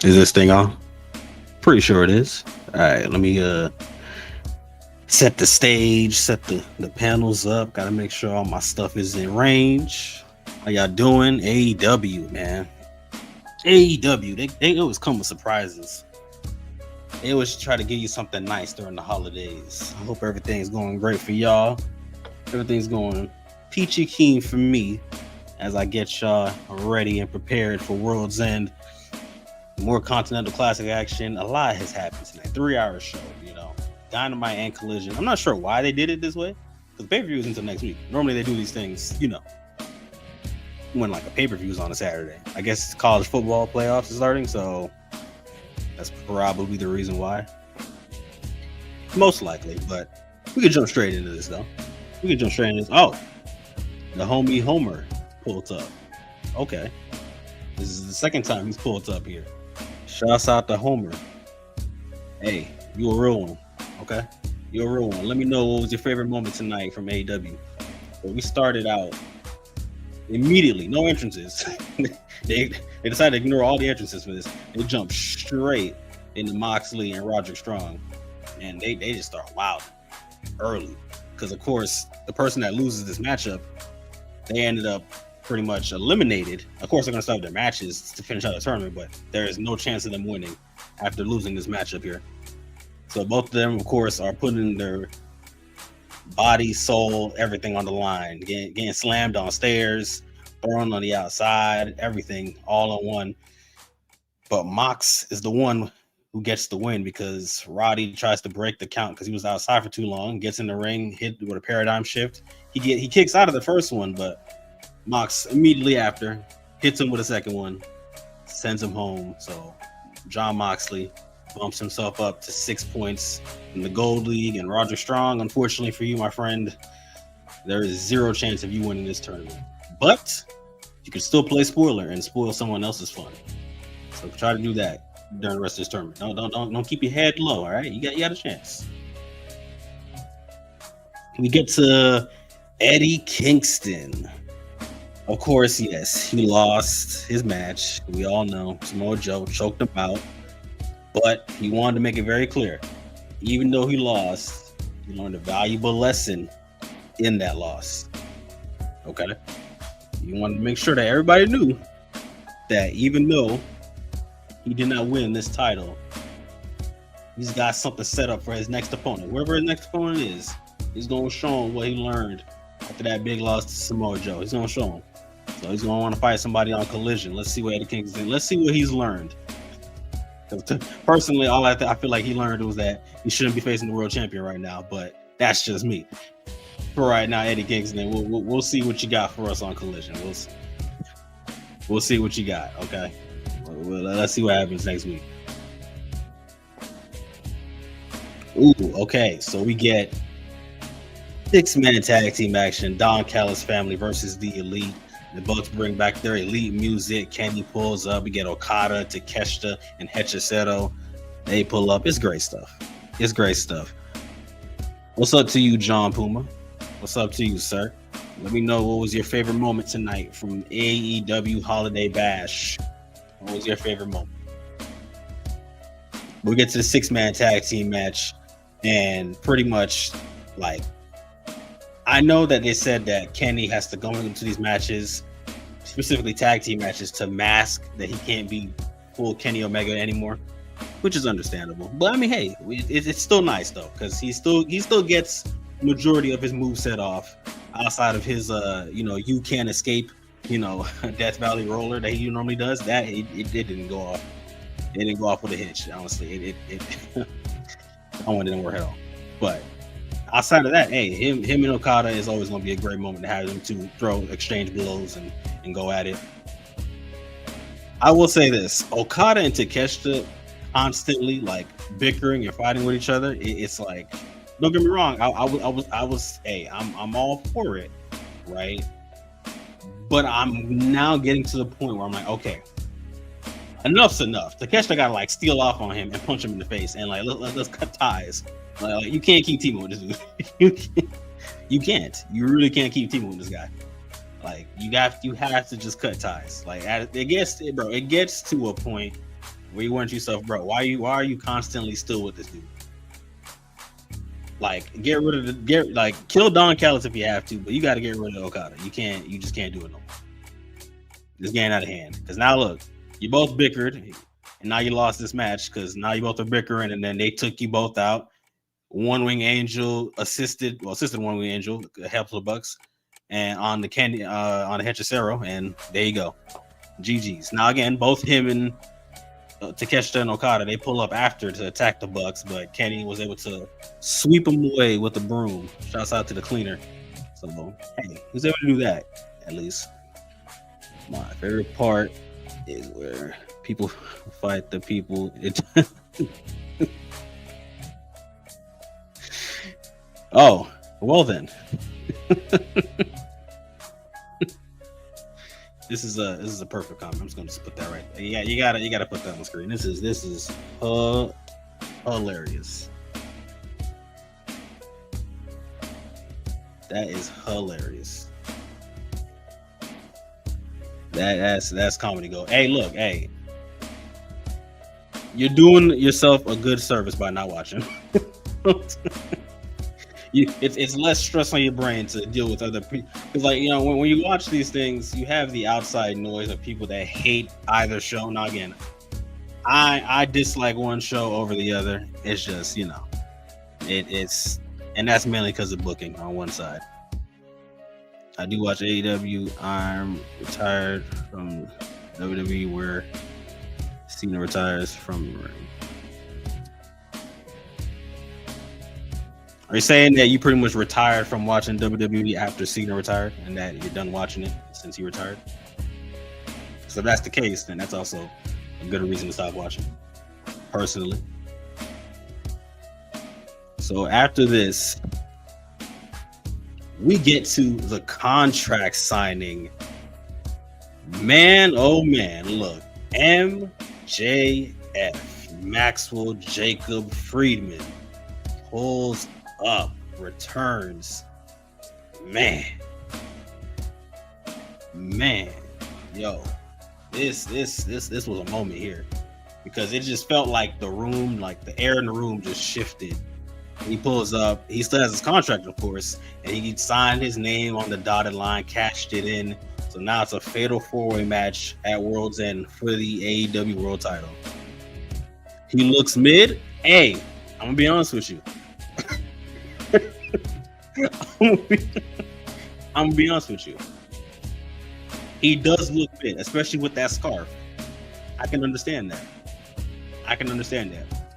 Is this thing on? Pretty sure it is. All right, let me set the stage, set the panels up. Gotta make sure all my stuff is in range. How y'all doing? AEW, man. AEW, they always come with surprises. They always try to give you something nice during the holidays. I hope everything's going great for y'all. Everything's going peachy keen for me as I get y'all ready and prepared for World's End. More Continental Classic action. A lot has happened tonight. 3 hour show, Dynamite and Collision. I'm not sure why they did it this way, because pay-per-view is until next week. Normally they do these things, when like a pay-per-view is on a Saturday. I guess college football playoffs is starting, so that's probably the reason why. Most likely, but we could jump straight into this though. Oh, the homie Homer pulled up. Okay. This is the second time he's pulled up here. Shouts out to Homer. Hey, you a real one, okay? You're a real one. Let me know what was your favorite moment tonight from AEW. But we started out immediately, no entrances. they decided to ignore all the entrances for this. They jumped straight into Moxley and Roderick Strong, and they just start wild early. Because of course, the person that loses this matchup, they ended up pretty much eliminated. Of course, they're going to start their matches to finish out the tournament, but there is no chance of them winning after losing this matchup here. So both of them, of course, are putting their body, soul, everything on the line, getting slammed on stairs, thrown on the outside, everything all in one. But Mox is the one who gets the win because Roddy tries to break the count because he was outside for too long, gets in the ring, hit with a paradigm shift. He kicks out of the first one, but Mox immediately after hits him with a second one, sends him home. So Jon Moxley bumps himself up to 6 points in the Gold League, and Roderick Strong, unfortunately for you, my friend, there is zero chance of you winning this tournament. But you can still play spoiler and spoil someone else's fun. So try to do that during the rest of this tournament. Don't keep your head low, all right? You got a chance. We get to Eddie Kingston. Of course, yes, he lost his match. We all know Samoa Joe choked him out, but he wanted to make it very clear. Even though he lost, he learned a valuable lesson in that loss. Okay? He wanted to make sure that everybody knew that even though he did not win this title, he's got something set up for his next opponent. Whoever his next opponent is, he's going to show him what he learned after that big loss to Samoa Joe. He's going to show him. So he's going to want to fight somebody on Collision. Let's see what Eddie Kingston. Let's see what he's learned. Personally, all I feel like he learned was that he shouldn't be facing the world champion right now. But that's just me. For right now, Eddie Kingston, we'll see what you got for us on Collision. We'll see what you got. Okay, let's see what happens next week. Ooh, okay. So we get 6-man tag team action. Don Callis family versus the Elite. The Bucks bring back their Elite music. Kenny pulls up. We get Okada, Takeshita, and Hechicero. They pull up. It's great stuff. What's up to you, John Puma? What's up to you, sir? Let me know what was your favorite moment tonight from AEW Holiday Bash. What was your favorite moment? We get to the 6-man tag team match, and pretty much, like, I know that they said that Kenny has to go into these matches, specifically tag team matches, to mask that he can't be full Kenny Omega anymore, which is understandable. But I mean, hey, it's still nice though, because he still gets majority of his moveset off outside of his you can't escape Death Valley roller that he normally does. That it didn't go off. It didn't go off with a hitch. Honestly, it that one didn't work at all. But outside of that, hey, him and Okada is always going to be a great moment to have them to exchange blows and go at it. I will say this: Okada and Takeshita constantly like bickering and fighting with each other. It's like, don't get me wrong, I'm all for it, right? But I'm now getting to the point where I'm like, okay, enough's enough. Takeshita got to like steal off on him and punch him in the face and like let's cut ties. Like, you can't keep teaming with this dude. You can't. You really can't keep teaming with this guy. Like you have to just cut ties. Like it gets to a point where you wonder to yourself, bro, why are you constantly still with this dude? Like, get rid of kill Don Callis if you have to, but you got to get rid of Okada. You just can't do it no more. It's getting out of hand. Because now look, you both bickered, and now you lost this match because now you both are bickering, and then they took you both out. One Wing Angel assisted One Wing Angel, helps the Bucks, and on the Hechicero, and there you go. GG's. Now again, both him and Takeshita and Okada, they pull up after to attack the Bucks, but Kenny was able to sweep them away with the broom. Shouts out to the cleaner. So hey, he was able to do that at least. My favorite part is where people fight the people. Oh, well then. This is a perfect comment. I'm just gonna put that right there. Yeah, you gotta put that on the screen. This is hilarious. That is hilarious. That's comedy gold. Hey, look, hey. You're doing yourself a good service by not watching. It's less stress on your brain to deal with other people. Because, like, you know, when you watch these things, you have the outside noise of people that hate either show. Now, again, I dislike one show over the other. It's just, you know, and that's mainly because of booking on one side. I do watch AEW. I'm retired from WWE, where Cena retires from the ring. Are you saying that you pretty much retired from watching WWE after Cena retired, and that you're done watching it since he retired? So if that's the case, then that's also a good reason to stop watching, personally. So after this, we get to the contract signing. Man, oh man, look. MJF, Maxwell Jacob Friedman, pulls up, returns. Man, yo, this was a moment here, because it just felt like the room, like the air in the room just shifted. He pulls up. He still has his contract, of course, and he signed his name on the dotted line, cashed it in. So now it's a fatal four-way match at Worlds End for the AEW World Title. He looks mid. Hey, I'm gonna be honest with you. I'm gonna be honest with you. He does look mid, especially with that scarf. I can understand that.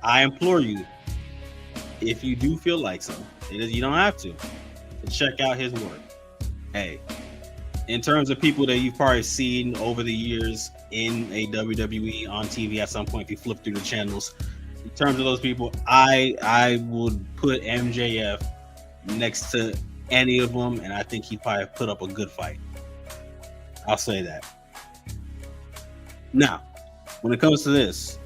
I implore you, if you do feel like so, you don't have to check out his work. Hey, in terms of people that you've probably seen over the years in a WWE on TV at some point, if you flip through the channels, in terms of those people, I would put MJF next to any of them, and I think he'd probably put up a good fight. I'll say that. Now, when it comes to this,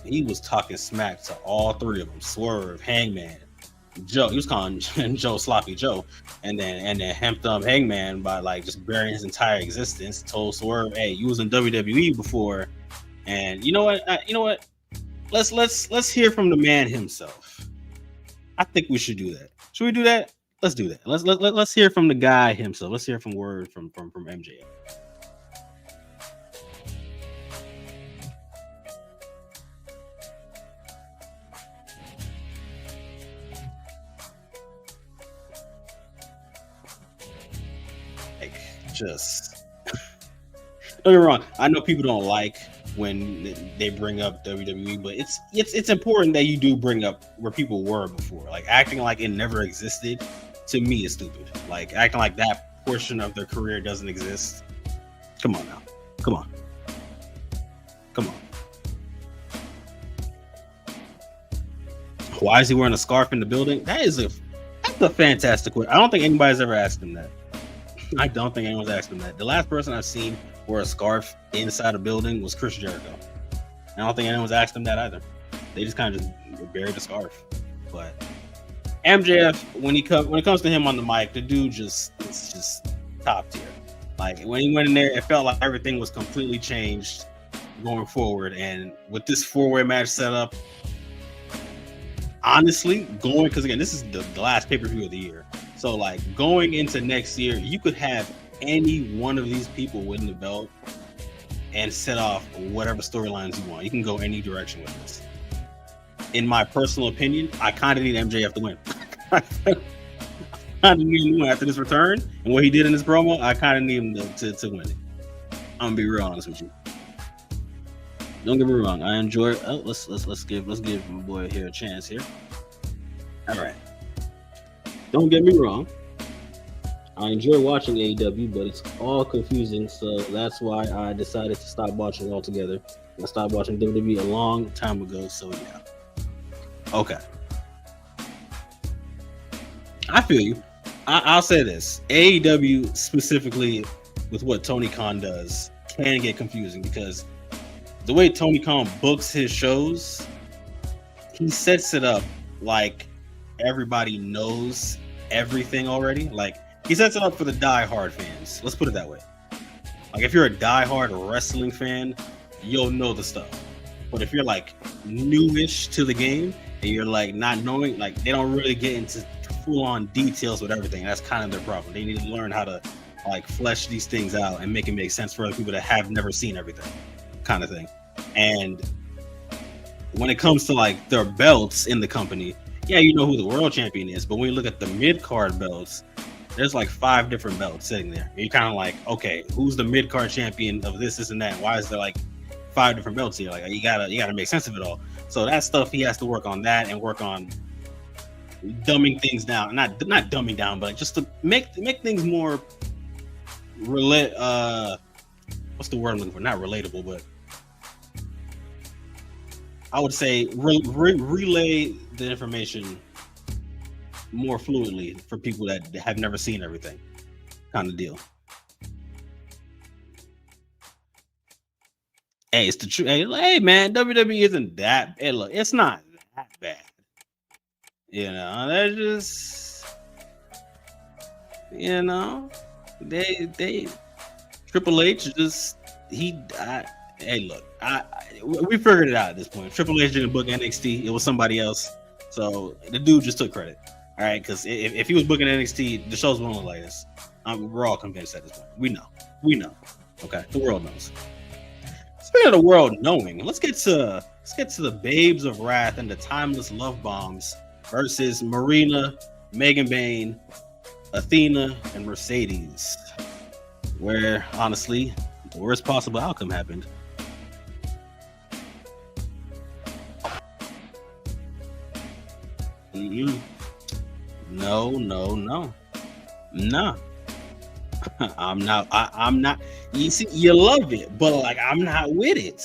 he was talking smack to all three of them. Swerve, Hangman, Joe. He was calling Joe Sloppy Joe, and then hemped up Hangman by like just burying his entire existence. Told Swerve, "Hey, you was in WWE before, and you know what? Let's hear from the man himself. I think we should do that. Should we do that? Let's do that. Let's hear from the guy himself. Let's hear from word from MJF." Just don't get me wrong. I know people don't like when they bring up WWE, but it's important that you do bring up where people were before. Like acting like it never existed, to me, is stupid. Like acting like that portion of their career doesn't exist. Come on now. Come on. Why is he wearing a scarf in the building? That's a fantastic question. I don't think anybody's ever asked him that. I don't think anyone's asked him that. The last person I've seen wear a scarf inside a building was Chris Jericho. I don't think anyone's asked him that either. They just kind of just buried the scarf. But MJF, when it comes to him on the mic, the dude it's just top tier. Like when he went in there, it felt like everything was completely changed. going forward, and with this 4-way match set up, honestly, because again, this is the last pay-per-view of the year. So like going into next year, you could have any one of these people win the belt and set off whatever storylines you want. You can go any direction with this. In my personal opinion, I kind of need MJF to win. I kind of need him to win after this return and what he did in this promo. I kind of need him to win it. I'm gonna be real honest with you. Don't get me wrong. I enjoy. Oh, let's give my boy here a chance here. All right. Don't get me wrong. I enjoy watching AEW, but it's all confusing. So that's why I decided to stop watching altogether. I stopped watching WWE a long time ago. So yeah. Okay. I feel you. I'll say this. AEW specifically with what Tony Khan does can get confusing because the way Tony Khan books his shows, he sets it up like everybody knows everything already. Like he sets it up for the diehard fans. Let's put it that way. Like if you're a diehard wrestling fan, you'll know the stuff. But if you're like newish to the game and you're like not knowing, like they don't really get into full on details with everything. That's kind of their problem. They need to learn how to like flesh these things out and make it make sense for other people that have never seen everything, kind of thing. And when it comes to like their belts in the company, yeah, you know who the world champion is, but when you look at the mid-card belts, there's like 5 different belts sitting there. And you're kind of like, okay, who's the mid-card champion of this and that? Why is there like 5 different belts here? Like you gotta make sense of it all. So that stuff he has to work on that and work on dumbing things down. Not dumbing down, but just to make things more what's the word I'm looking for? Not relatable, but I would say relay the information more fluidly for people that have never seen everything, kind of deal. Hey, it's the truth. Hey, man, WWE isn't that. Hey, look, it's not that bad. You know, they're just, you know, they Triple H just hey, look, we figured it out at this point. Triple H didn't book NXT; it was somebody else. So the dude just took credit. All right, because if he was booking NXT, the shows won't look like this. We're all convinced at this point. We know. Okay, the world knows. Speaking of the world knowing, let's get to the Babes of Wrath and the Timeless Love Bombs versus Marina, Megan Bayne, Athena, and Mercedes. Where honestly, the worst possible outcome happened. No. Nah. I'm not. You see, you love it, but like I'm not with it.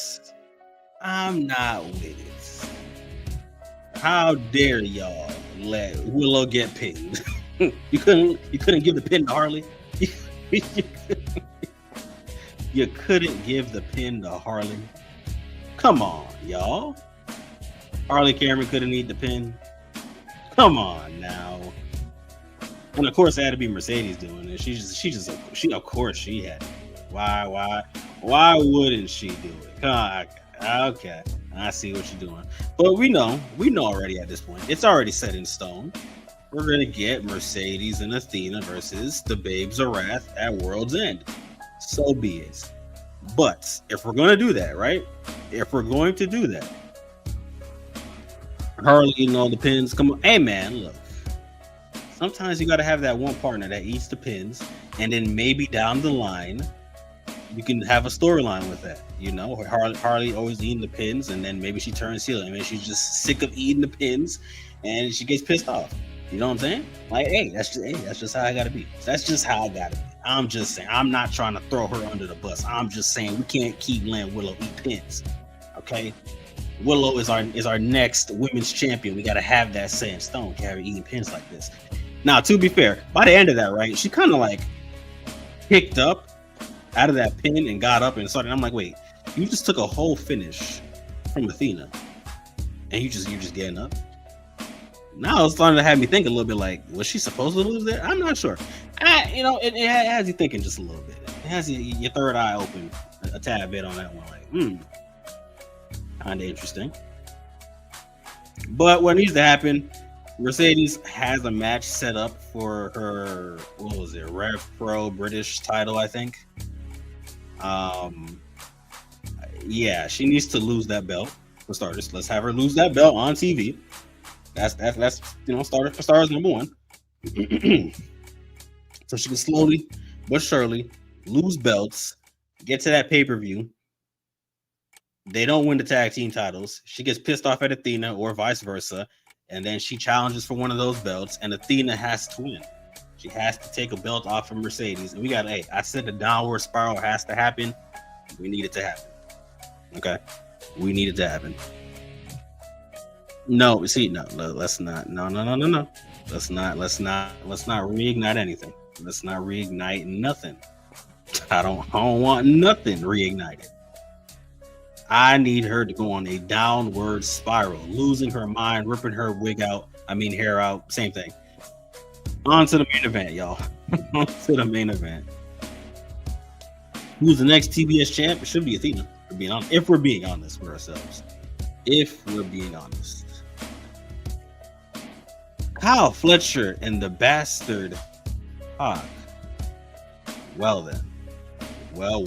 How dare y'all let Willow get pinned? You couldn't give the pin to Harley. You couldn't give the pin to Harley. Come on, y'all. Harley Cameron couldn't need the pin. Come on now. And of course, it had to be Mercedes doing it. She of course she had to do it. Why wouldn't she do it? Come on, okay, I see what you're doing. But we know already at this point. It's already set in stone. We're gonna get Mercedes and Athena versus the Babes of Wrath at World's End. So be it. But if we're gonna do that, right? If we're going to do that, Harley eating all the pins. Come on, hey man, look. Sometimes you got to have that one partner that eats the pins, and then maybe down the line, you can have a storyline with that. You know, Harley always eating the pins, and then maybe she turns heel, and maybe she's just sick of eating the pins, and she gets pissed off. You know what I'm saying? Like, hey, that's just how I gotta be. That's just how I gotta be. I'm just saying. I'm not trying to throw her under the bus. I'm just saying we can't keep letting Willow eat pins. Okay. Willow is our next women's champion. We got to have that set in stone. Can't have her eating pins like this. Now, to be fair, by the end of that, right, she kind of like picked up out of that pin and got up and started. I'm like, wait, you just took a whole finish from Athena, and you just getting up. Now it's starting to have me think a little bit like, was she supposed to lose there? I'm not sure. It has you thinking just a little bit. It has your third eye open a tad bit on that one. Like, kind of interesting. But what needs to happen, Mercedes has a match set up for her, what was it, Rev Pro British title, I think. Yeah, she needs to lose that belt. For starters, let's have her lose that belt on TV. That's starter for stars number one. So she can slowly but surely lose belts, get to that pay-per-view. They don't win the tag team titles. She gets pissed off at Athena or vice versa, and then she challenges for one of those belts, and Athena has to win. She has to take a belt off of Mercedes, and I said the downward spiral has to happen. We need it to happen. Okay, we need it to happen. No, let's not. No. Let's not reignite anything. Let's not reignite nothing. I don't want nothing reignited. I need her to go on a downward spiral, losing her mind, ripping her hair out, same thing. On to the main event, y'all. On to the main event. Who's the next TBS champ? It should be Athena, if we're being honest with ourselves. If we're being honest. Kyle Fletcher and the Bastard Hawk. Well then. Well.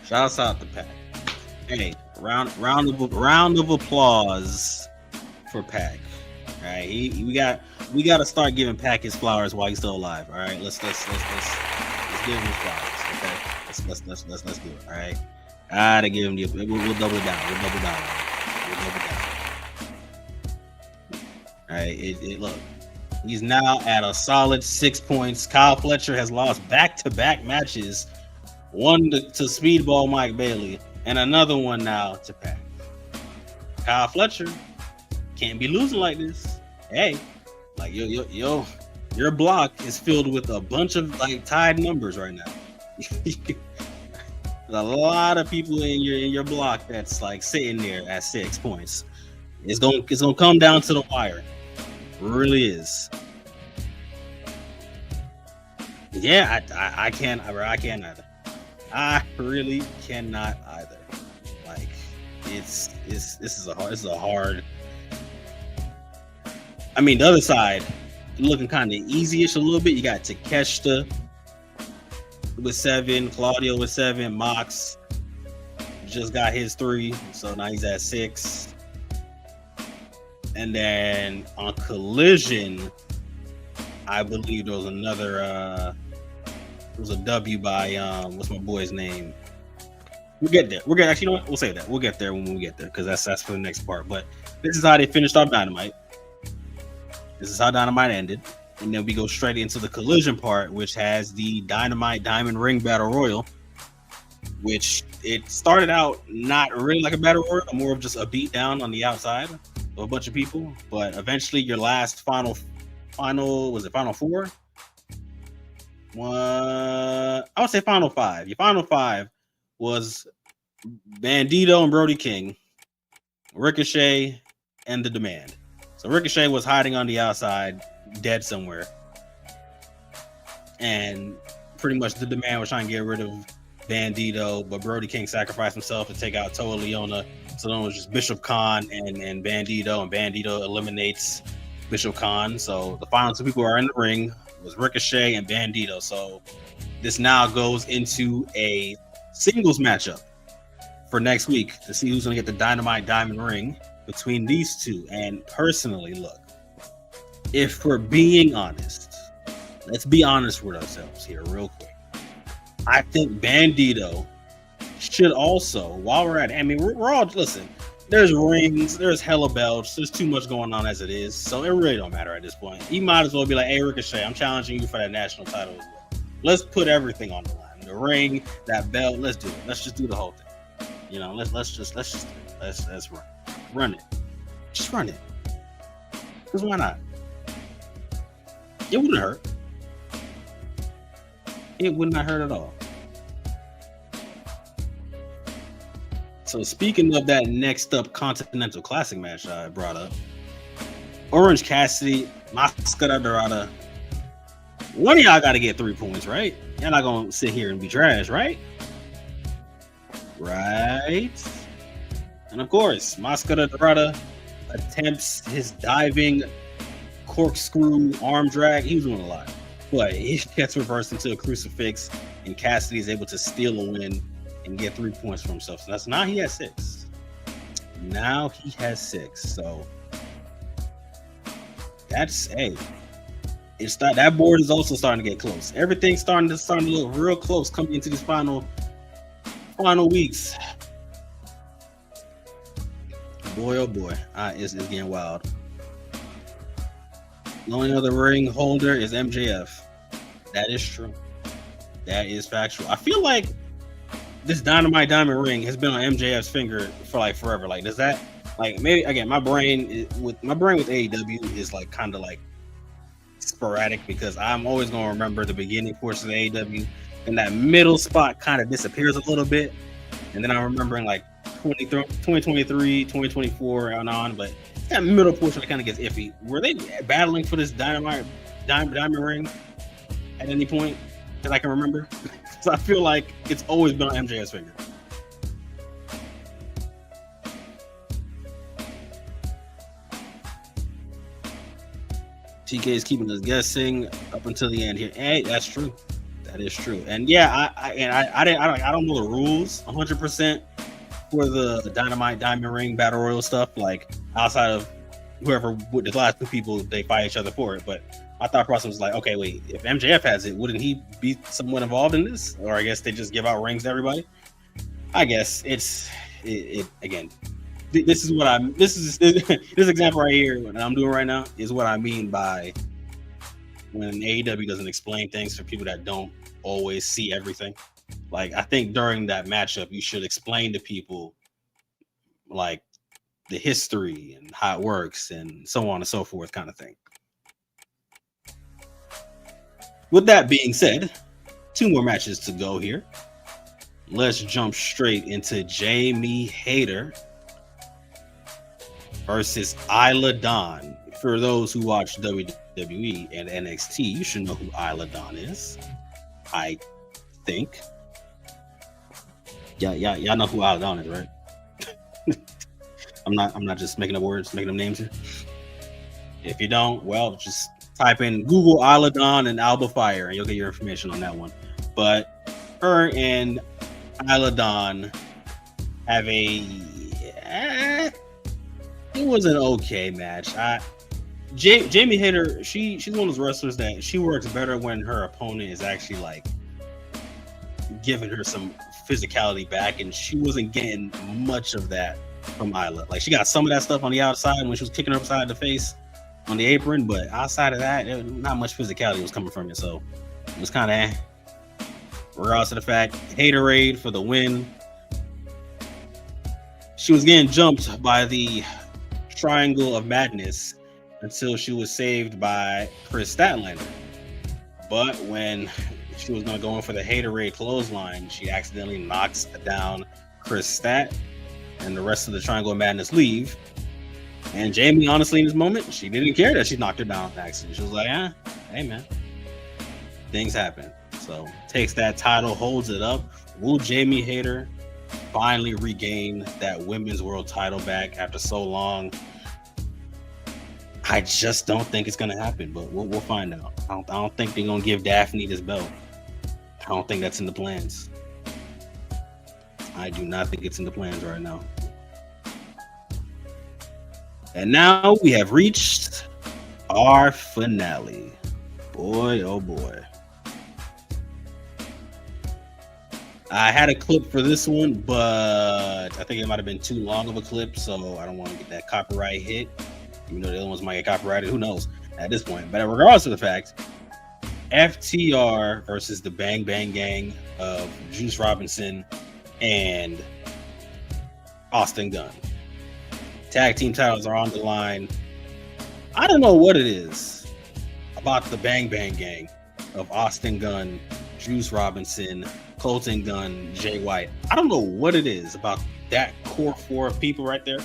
Shouts out to Pac. Hey, round of applause for Pac. All right, we got to start giving Pac his flowers while he's still alive. All right, let's give him his flowers. Okay, let's do it. All right, gotta give him the. We'll double it down. We'll double down. All right, look. He's now at a solid 6 points. Kyle Fletcher has lost back-to-back matches. One to Speedball Mike Bailey, and another one now to Pac. Kyle Fletcher can't be losing like this. Hey, like your block is filled with a bunch of like tied numbers right now. There's a lot of people in your block that's like sitting there at 6 points. It's gonna come down to the wire. It really is. Yeah, I can't either. I really cannot either. Like, this is a hard. I mean, the other side looking kind of easy-ish a little bit. You got Takeshita with 7, Claudio with 7, Mox just got his 3, so now he's at 6. And then on Collision, I believe there was another. It was a W by what's my boy's name? We'll get there. Actually, you know what? We'll say that. We'll get there when we get there because that's for the next part. But this is how they finished off Dynamite. This is how Dynamite ended, and then we go straight into the Collision part, which has the Dynamite Diamond Ring Battle Royal, which it started out not really like a battle royal, more of just a beat down on the outside of a bunch of people. But eventually, your last final was it final 4? I would say final 5. Your final 5 was Bandito and Brody King, Ricochet, and The Demand. So Ricochet was hiding on the outside, dead somewhere. And pretty much The Demand was trying to get rid of Bandito, but Brody King sacrificed himself to take out Toa Leona. So then it was just Bishop Khan and Bandito, and Bandito eliminates Bishop Khan. So the final 2 people are in the ring was Ricochet and Bandito. So this now goes into a singles matchup for next week to see who's going to get the Dynamite Diamond Ring between these two. And personally, look, if we're being honest, let's be honest with ourselves here real quick. I think Bandito should also, while we're at it, I mean, we're all, listen, there's rings, there's hella belts, there's too much going on as it is, so it really don't matter at this point. You might as well be like, hey, Ricochet, I'm challenging you for that national title as well. Let's put everything on the line. The ring, that belt, let's do it. Let's just do the whole thing. You know, let's run it. Just run it. Because why not? It wouldn't hurt. It would not hurt at all. So speaking of that next Continental Classic match I brought up, Orange Cassidy, Mascara Dorada. One of y'all got to get 3 points, right? Y'all not going to sit here and be trash, right? Right. And of course, Mascara Dorada attempts his diving corkscrew arm drag. He was doing a lot. But he gets reversed into a crucifix, and Cassidy is able to steal a win and get 3 points for himself. So that's now he has 6. Now he has 6. So that's that board is also starting to get close. Everything's starting to look real close coming into these final weeks. Boy, oh boy, it's getting wild. The only other ring holder is MJF. That is true. That is factual. I feel like this Dynamite diamond ring has been on MJF's finger for like forever. Like, does that maybe again? My brain with AEW is like kind of like sporadic because I'm always gonna remember the beginning portion of AEW, and that middle spot kind of disappears a little bit, and then I'm remembering like 2023, 2024, and on, but that middle portion kind of gets iffy. Were they battling for this diamond ring at any point that I can remember? So I feel like it's always been on MJF's finger. TK is keeping us guessing up until the end here. Hey, that's true. That is true. And yeah, I don't know the rules 100% for the Dynamite Diamond Ring Battle Royal stuff. Like outside of whoever the last 2 people they fight each other for it. But my thought process was like, okay, wait, if MJF has it, wouldn't he be somewhat involved in this? Or I guess they just give out rings to everybody. I guess it's again. This example right here that I'm doing right now is what I mean by when AEW doesn't explain things for people that don't always see everything. Like, I think during that matchup, you should explain to people like the history and how it works and so on and so forth, kind of thing. With that being said, 2 more matches to go here. Let's jump straight into Jamie Hayter versus Isla Dawn. For those who watch WWE and NXT, you should know who Isla Dawn is. I think. Yeah, y'all know who Isla Dawn is, right? I'm not just making up words, making up names here. If you don't, well, just type in Google Isla Dawn and Alba Fire, and you'll get your information on that one. But her and Isla Dawn have it was an okay match. Jamie Hayter, she's one of those wrestlers that she works better when her opponent is actually like giving her some physicality back, and she wasn't getting much of that from Isla. Like, she got some of that stuff on the outside when she was kicking her upside the face on the apron, but outside of that, not much physicality was coming from it. So it was kind of regardless of the fact, Haterade for the win. She was getting jumped by the Triangle of Madness until she was saved by Chris Statlander. But when she was going to go in for the Haterade clothesline, she accidentally knocks down Chris Stat, and the rest of the Triangle of Madness leave. And Jamie, honestly, in this moment, she didn't care that she knocked her down on accident. She was like, hey, man, things happen. So takes that title, holds it up. Will Jamie Hayter finally regain that women's world title back after so long? I just don't think it's going to happen, but we'll find out. I don't think they're going to give Daphne this belt. I don't think that's in the plans. I do not think it's in the plans right now. And now we have reached our finale. Boy, oh boy. I had a clip for this one, but I think it might have been too long of a clip, so I don't want to get that copyright hit. Even though the other ones might get copyrighted, who knows at this point. But regardless of the fact, FTR versus the Bang Bang Gang of Juice Robinson and Austin Gunn. Tag team titles are on the line. I don't know what it is about the Bang Bang Gang of Austin Gunn, Juice Robinson, Colton Gunn, Jay White. I don't know what it is about that core 4 of people right there,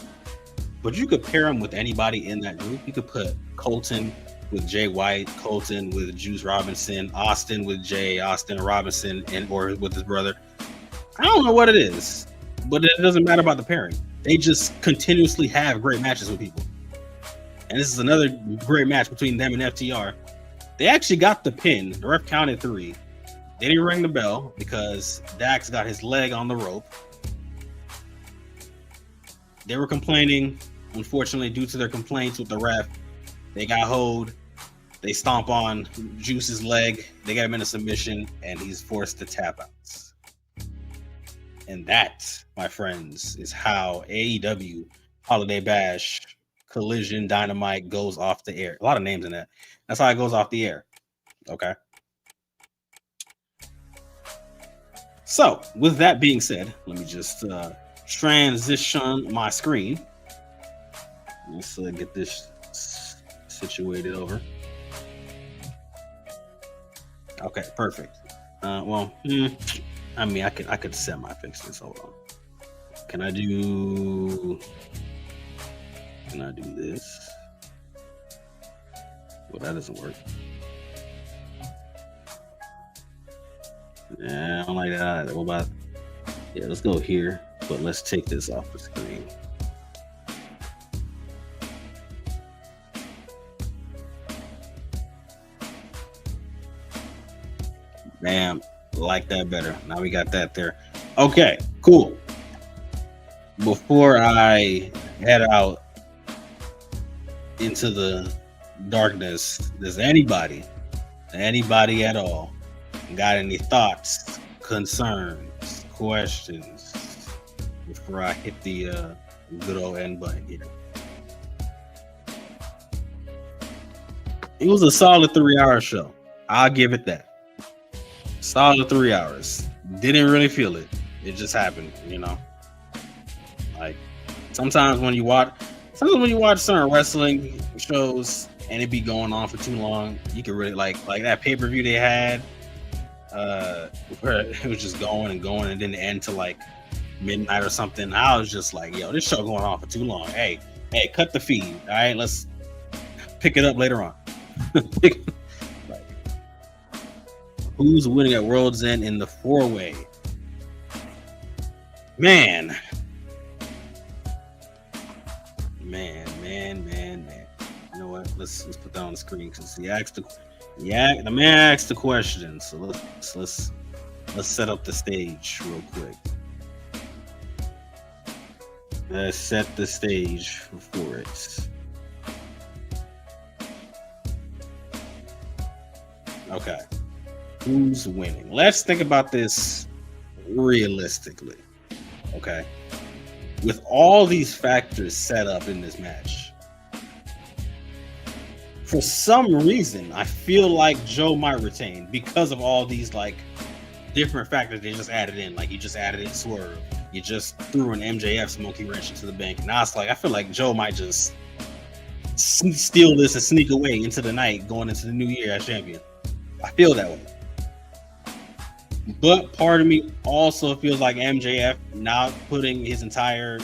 but you could pair them with anybody in that group. You could put Colton with Jay White, Colton with Juice Robinson, Austin with Jay, Austin Robinson, or with his brother. I don't know what it is, But it doesn't matter about the pairing. They just continuously have great matches with people. And this is another great match between them and FTR. They actually got the pin. The ref counted 3. They didn't ring the bell because Dax got his leg on the rope. They were complaining. Unfortunately, due to their complaints with the ref, they got hoed. They stomp on Juice's leg. They got him in a submission, and he's forced to tap out. And that, my friends, is how AEW Holiday Bash Collision Dynamite goes off the air. A lot of names in that. That's how it goes off the air. Okay. So, with that being said, let me just transition my screen. Let's get this situated over. Okay, perfect. I mean, I could semi-fix this. Hold on. Can I do this? Well, that doesn't work. Yeah, I don't like that either. What about? Yeah, let's go here, but let's take this off the screen. Bam. Like that better. Now we got that there. Okay, cool. Before I head out into the darkness, does anybody at all got any thoughts, concerns, questions before I hit the good old end button here? It was a solid 3-hour show. I'll give it that. Solid 3 hours. Didn't really feel it. It just happened, you know. Like sometimes when you watch certain wrestling shows and it be going on for too long, you can really like that pay-per-view they had, where it was just going and going and didn't end till like midnight or something. I was just like, yo, this show going on for too long. Hey, cut the feed. All right, let's pick it up later on. Who's winning at Worlds End in the 4-way? Man. You know what? Let's put that on the screen because the man asked the question. So let's set up the stage real quick. Let's set the stage for it. Okay. Who's winning? Let's think about this realistically. Okay. With all these factors set up in this match, for some reason, I feel like Joe might retain because of all these like different factors they just added in. Like you just added in Swerve. You just threw an MJF monkey wrench into the bank. Now it's like, I feel like Joe might just steal this and sneak away into the night going into the new year as champion. I feel that way. But part of me also feels like MJF now putting his entire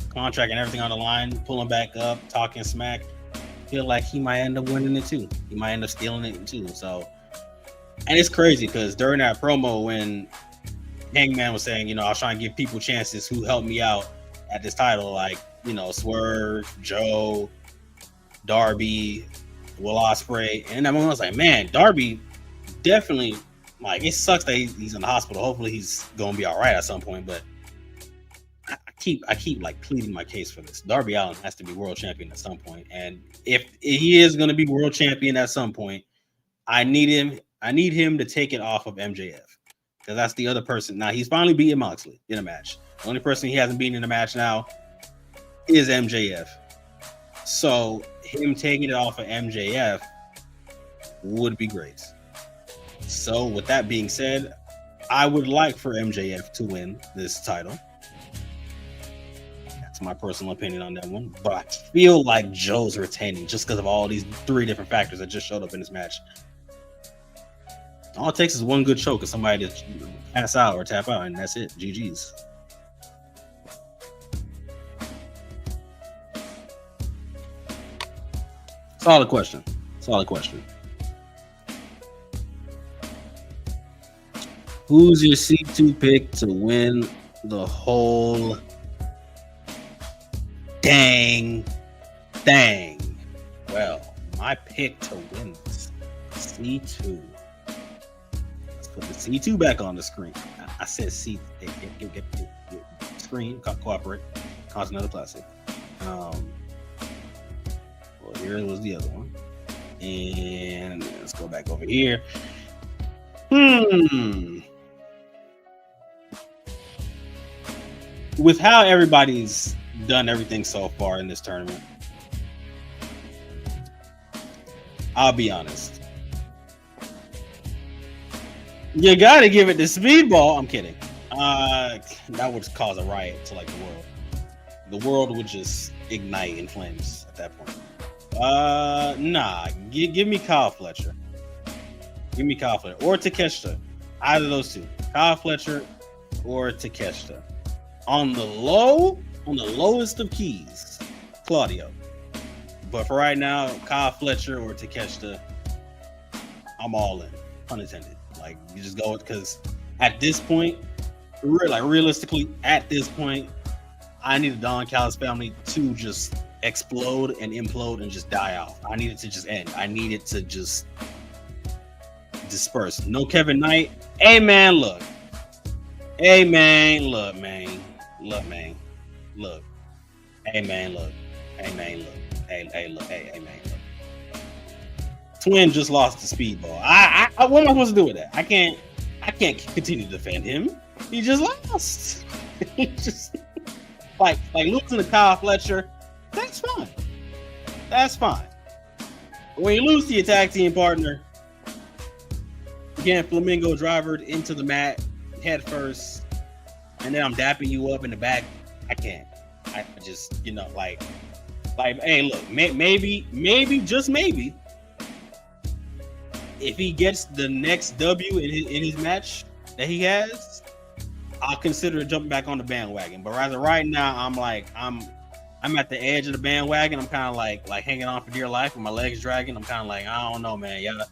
contract and everything on the line, pulling back up, talking smack, feel like he might end up winning it too. He might end up stealing it too. So, and it's crazy because during that promo when Hangman was saying, you know, I was trying to give people chances who helped me out at this title, like, you know, Swerve, Joe, Darby, Will Ospreay. And I was like, man, Darby definitely, like, it sucks that he's in the hospital. Hopefully he's going to be all right at some point, but I keep like pleading my case for this. Darby Allin has to be world champion at some point. And if he is going to be world champion at some point, I need him to take it off of MJF. Because that's the other person. Now, he's finally beaten Moxley in a match. The only person he hasn't beaten in a match now is MJF. So him taking it off of MJF would be great. So with that being said, I would like for MJF to win this title. That's my personal opinion on that one. But I feel like Joe's retaining just because of all these 3 different factors that just showed up in this match. All it takes is one good choke of somebody to pass out or tap out, and that's it. GG's. Solid question. Who's your C2 pick to win the whole dang thing. Well, my pick to win this C2. Let's put the C2 back on the screen. I said C. Get screen. Cooperate. Continental Classic. Well, here was the other one. And let's go back over here. With how everybody's done everything so far in this tournament, I'll be honest. You gotta give it to Speedball. I'm kidding. That would cause a riot to like the world. The world would just ignite in flames at that point. Nah. Give me Kyle Fletcher. Give me Kyle Fletcher or Takeshita. Either of those two. Kyle Fletcher or Takeshita. On the lowest of keys, Claudio. But for right now, Kyle Fletcher or Takeshita, I'm all in. Pun intended. Like, you just go with, because at this point, realistically, at this point, I need the Don Callis family to just explode and implode and just die off. I need it to just end. I need it to just disperse. No Kevin Knight. Hey man, look. Hey man, look, man. Look, man. Look. Hey man, look. Hey man, look. Hey, look. Hey, man, look. Twin just lost to Speedball. I what am I supposed to do with that? I can't continue to defend him. He just lost. He just like losing to Kyle Fletcher. That's fine. That's fine. When you lose to your tag team partner, you can't flamingo driver into the mat head first, and then I'm dapping you up in the back. I can't. I just, like, hey, look, maybe, just maybe, if he gets the next W in his match that he has, I'll consider jumping back on the bandwagon. But right now, I'm at the edge of the bandwagon. I'm kind of like hanging on for dear life with my legs dragging. I'm kind of like, I don't know, man. Yeah,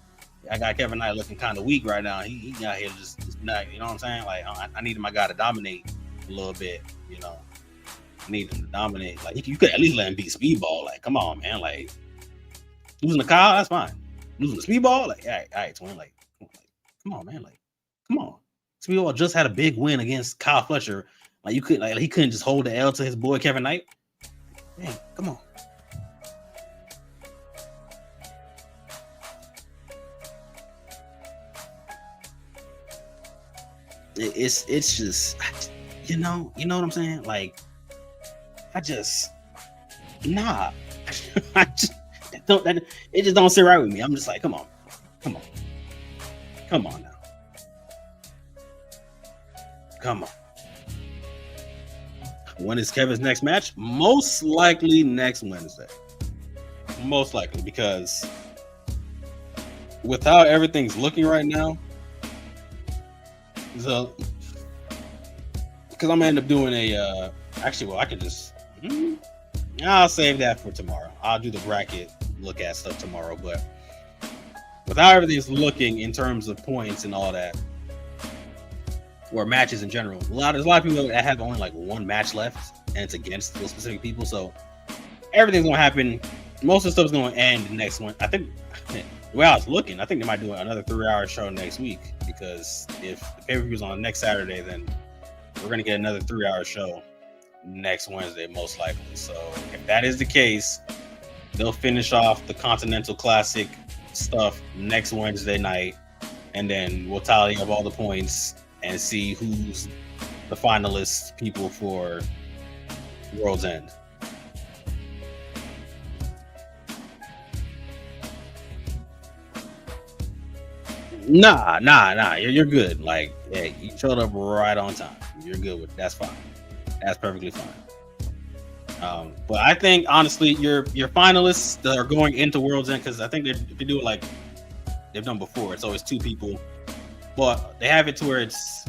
I got Kevin Knight looking kind of weak right now. He out here just not, you know what I'm saying? Like, I need my guy to dominate a little bit, I need him to dominate. Like, you could at least let him beat Speedball. Like, come on, man. Like, losing to Kyle, that's fine. Losing to Speedball, like, all right, Twin. Like, come on, man. Like, come on. Speedball just had a big win against Kyle Fletcher. Like, he couldn't just hold the L to his boy Kevin Knight. Man, come on. It's just, you know what I'm saying? Like, I just don't. It just don't sit right with me. I'm just like, come on now. Come on. When is Kevin's next match? Most likely next Wednesday. Most likely, because with how everything's looking right now, so because I'm gonna end up doing a I'll save that for tomorrow. I'll do the bracket look at stuff tomorrow. But with how everything's looking in terms of points and all that, or matches in general, there's a lot of people that have only like one match left, and it's against those specific people. So everything's gonna happen. Most of the stuff's gonna end next one. I think the way I was looking, I think they might do another 3-hour show next week, because if the pay-per-view is on next Saturday, then we're gonna get another 3-hour show next Wednesday, most likely. So if that is the case, they'll finish off the Continental Classic stuff next Wednesday night, and then we'll tally up all the points and see who's the finalist people for World's End. Nah. You're good. Like, hey, you showed up right on time. You're good with that's fine. That's perfectly fine. But I think honestly, your finalists that are going into World's End, because I think if they do it like they've done before, it's always 2 people. But they have it to where it's,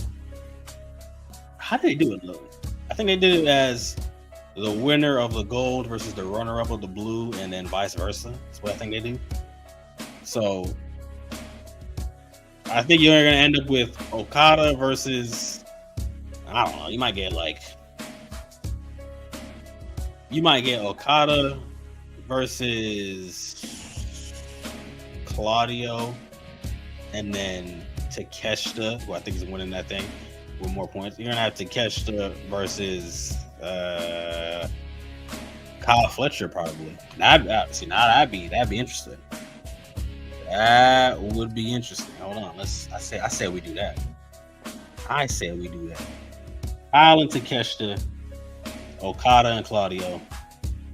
how do they do it, Lou? I think they did it as the winner of the gold versus the runner-up of the blue, and then vice versa. That's what I think they do. So I think you're going to end up with Okada versus I don't know. You might get Okada versus Claudio, and then Takeshita, who I think is winning that thing with more points. You're gonna have Takeshita versus Kyle Fletcher, probably. That'd be interesting. That would be interesting. Hold on, I say we do that. Kyle and Takeshita, Okada and Claudio,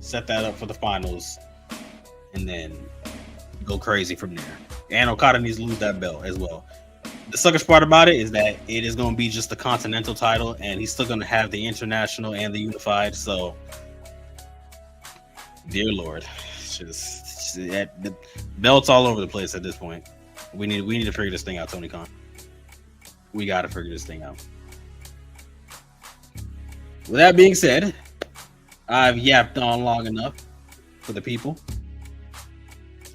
set that up for the finals, and then go crazy from there. And Okada needs to lose that belt as well. The suckish part about it is that it is going to be just the Continental title, and he's still going to have the International and the Unified. So, dear Lord, just the belts all over the place at this point. We need to figure this thing out, Tony Khan. We got to figure this thing out. With that being said, I've yapped on long enough for the people.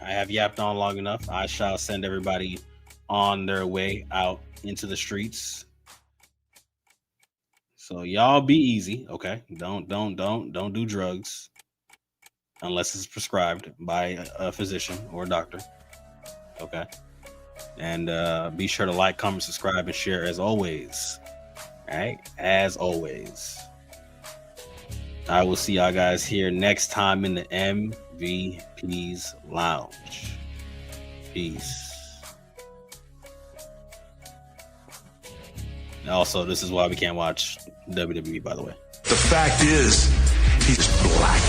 I shall send everybody on their way out into the streets. So y'all be easy, okay? Don't do drugs unless it's prescribed by a physician or a doctor. Okay. And be sure to like, comment, subscribe, and share as always. All right? As always. I will see y'all guys here next time in the MVP's Lounge. Peace. Also, this is why we can't watch WWE, by the way. The fact is, he's black.